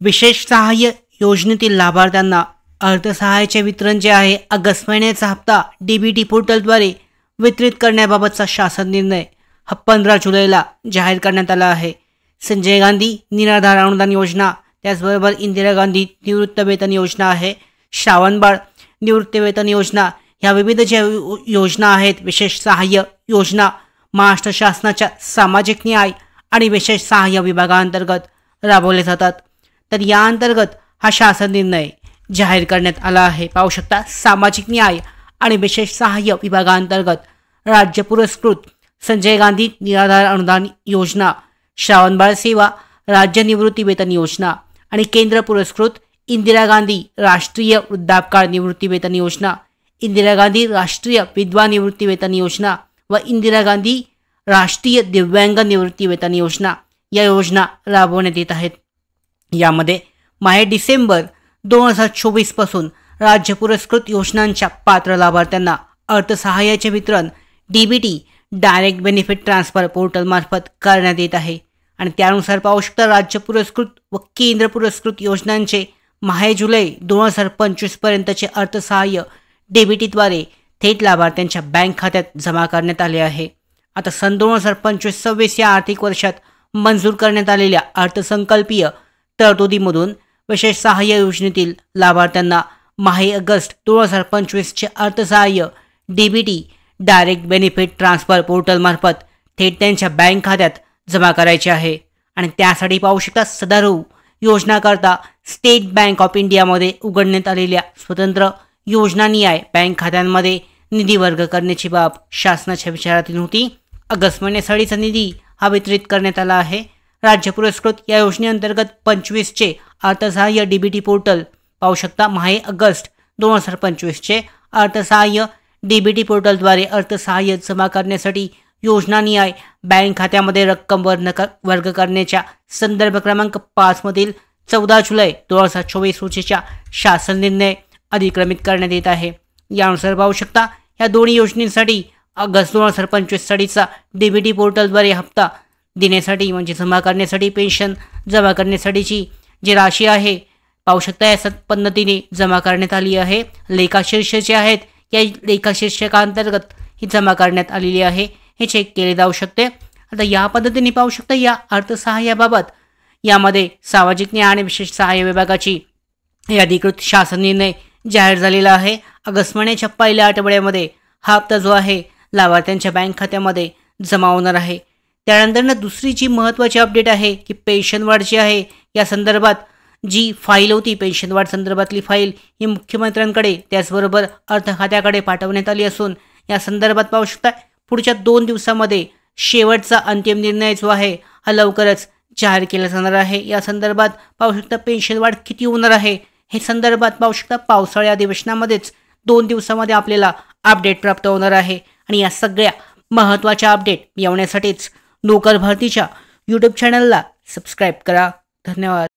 विशेष सहाय्य योजनेतील लाभार्थ्यांना अर्थसहाय्याचे वितरण जे आहे ऑगस्ट महिन्याचा हप्ता डीबीटी पोर्टलद्वारे वितरित करण्याबाबतचा शासन निर्णय हा 15 जुलैला जाहीर करण्यात आला आहे। संजय गांधी निराधार अनुदान योजना, त्याचबरोबर इंदिरा गांधी निवृत्त वेतन योजना आहे, श्रावणबाळ निवृत्ती वेतन योजना, ह्या विविध ज्या योजना आहेत, विशेष सहाय्य योजना महाराष्ट्र शासनाच्या सामाजिक न्याय आणि विशेष सहाय्य विभागाअंतर्गत राबवले जातात। तर या अंतर्गत हा शासन निर्णय जाहीर करण्यात आला आहे। पाहू शकता, सामाजिक न्याय आणि विशेष सहाय्य विभागाअंतर्गत राज्य पुरस्कृत संजय गांधी निराधार अनुदान योजना, श्रावणबाळ सेवा राज्य निवृत्ती वेतन योजना आणि केंद्र पुरस्कृत इंदिरा गांधी राष्ट्रीय वृद्धापकाळ निवृत्ती वेतन योजना, इंदिरा गांधी राष्ट्रीय विधवा निवृत्ती वेतन योजना व इंदिरा गांधी राष्ट्रीय दिव्यांग निवृत्ती वेतन योजना या योजना राबवण्यात येत आहेत। यामध्ये माहे डिसेंबर 2024 पासून राज्य पुरस्कृत योजनांच्या पात्र लाभार्थ्यांना अर्थसहाय्याचे वितरण डीबीटी डायरेक्ट बेनिफिट ट्रान्सफर पोर्टलमार्फत करण्यात येत आहे। आणि त्यानुसार पाहू शकता, राज्य पुरस्कृत व केंद्र पुरस्कृत योजनांचे माहे जुलै 2025 पर्यंतचे अर्थसहाय्य डीबीटीद्वारे थेट लाभार्थ्यांच्या बँक खात्यात जमा करण्यात आले आहे। आता सन 2025-26 या आर्थिक वर्षात मंजूर करण्यात आलेल्या अर्थसंकल्पीय तरतुदीमधून विशेष सहाय्य योजनेतील लाभार्थ्यांना माहे ऑगस्ट 2025 चे अर्थसहाय्य डीबीटी डायरेक्ट बेनिफिट ट्रान्सफर पोर्टलमार्फत थेट त्यांच्या बँक खात्यात जमा करायचे आहे। आणि त्यासाठी पाहू शकता, सदर योजनाकरता स्टेट बँक ऑफ इंडियामध्ये उघडण्यात आलेल्या स्वतंत्र योजनानिहाय बँक खात्यांमध्ये निधी वर्ग करण्याची बाब शासनाच्या विचाराधीन होती। ऑगस्ट महिन्यासाठीचा निधी हा वितरित करण्यात आला आहे। राज्य पुरस्कृत या योजनेअंतर्गत 25 चे अर्थसहाय्य डीबीटी पोर्टल पाहू शकता, माहे ऑगस्ट 2025 चे अर्थसहाय्य डीबीटी पोर्टलद्वारे अर्थसहाय्य जमा करण्यासाठी योजनानिहाय बँक खात्यामध्ये रक्कम वर्ग करण्याच्या संदर्भ क्रमांक 5 मधील 14 जुलै 2024 रोजीच्या शासन निर्णय अधिक्रमित करण्यात येत आहे। यानुसार पाहू शकता, या दोन्ही योजनेसाठी ऑगस्ट 2025 साठीचा डीबीटी पोर्टलद्वारे हप्ता देण्यासाठी म्हणजे जमा करण्यासाठी पेन्शन जमा करण्यासाठीची जी राशी आहे पाहू शकता, या पद्धतीने जमा करण्यात आली आहे। लेखाशीर्ष जे आहेत या लेखाशीर्षकांतर्गत ही जमा करण्यात आलेली आहे, हे चेक केले जाऊ शकते। आता या पद्धतीने पाहू शकता, या अर्थसहाय्याबाबत यामध्ये सामाजिक न्याय आणि विशेष सहाय्य विभागाची अधिकृत शासन निर्णय जाहीर झालेला आहे। ऑगस्ट महिन्याच्या पहिल्या आठवड्यामध्ये हा हप्ता जो आहे लाभार्थ्यांच्या बँक खात्यामध्ये जमा होणार आहे। त्यानंतर दुसरी जी महत्त्वाची अपडेट आहे की पेन्शन वाढ जी आहे या संदर्भात जी फाईल होती, पेन्शन वाढ संदर्भातली फाईल ही मुख्यमंत्र्यांकडे त्याचबरोबर अर्थ खात्याकडे पाठवण्यात आली असून या संदर्भात पाहू शकता, पुढच्या 2 दिवसामध्ये शेवटचा अंतिम निर्णय जो आहे हा लवकरच जाहीर केला जाणार आहे। या संदर्भात पाहू शकता, पेन्शन वाढ किती होणार आहे हे संदर्भात पाहू शकता, पावसाळी अधिवेशनामध्येच 2 दिवसामध्ये आपल्याला अपडेट प्राप्त होणार आहे। आणि या सगळ्या महत्त्वाच्या अपडेट येण्यासाठीच नोकर भरतीच्या यूट्यूब चॅनलला सबस्क्राईब करा। धन्यवाद।